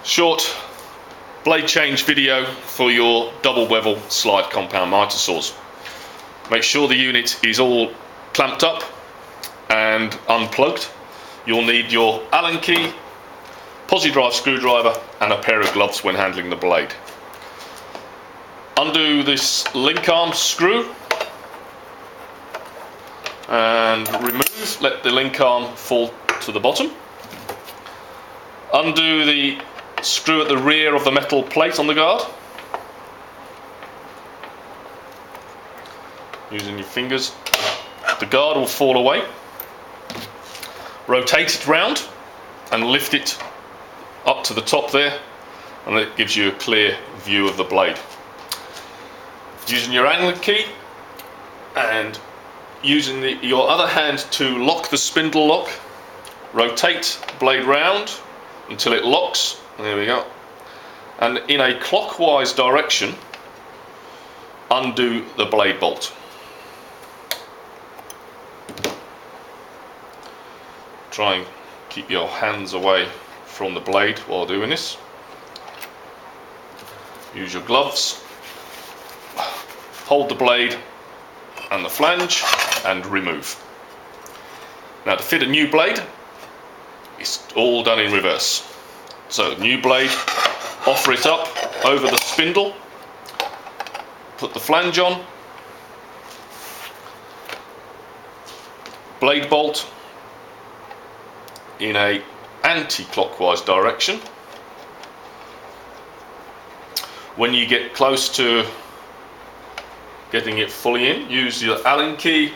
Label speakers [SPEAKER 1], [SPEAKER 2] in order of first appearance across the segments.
[SPEAKER 1] Short blade change video for your double bevel slide compound mitre saws. Make sure the unit is all clamped up and unplugged. You'll need your Allen key, posi drive screwdriver and a pair of gloves when handling the blade. Undo this link arm screw and remove, let the link arm fall to the bottom. Undo the screw at the rear of the metal plate on the guard. Using your fingers, the guard will fall away. Rotate it round and lift it up to the top there, and it gives you a clear view of the blade. Using your Allen key and using your other hand to lock the spindle lock, rotate the blade round until it locks. There we go. And in a clockwise direction, undo the blade bolt. Try and keep your hands away from the blade while doing this. Use your gloves. Hold the blade and the flange and remove. Now to fit a new blade, it's all done in reverse. So new blade, offer it up over the spindle, put the flange on, blade bolt in a anti-clockwise direction. When you get close to getting it fully in, use your Allen key,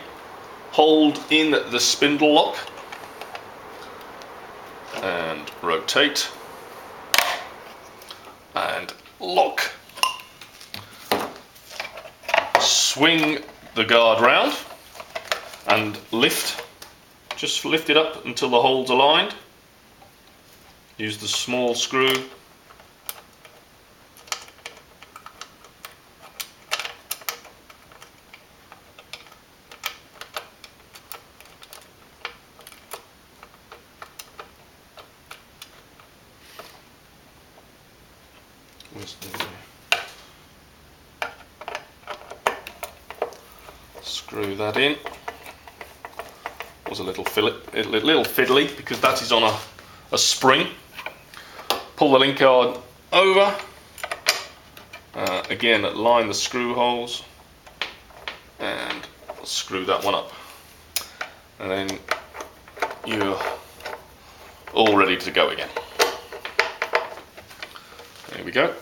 [SPEAKER 1] hold in the spindle lock and rotate and lock. Swing the guard round and lift, just lift it up until the hole's aligned. Use the small screw screw that in. Was a little fiddly because that is on a spring. Pull the link guard over. Again, line the screw holes and screw that one up. And then you're all ready to go again. There we go.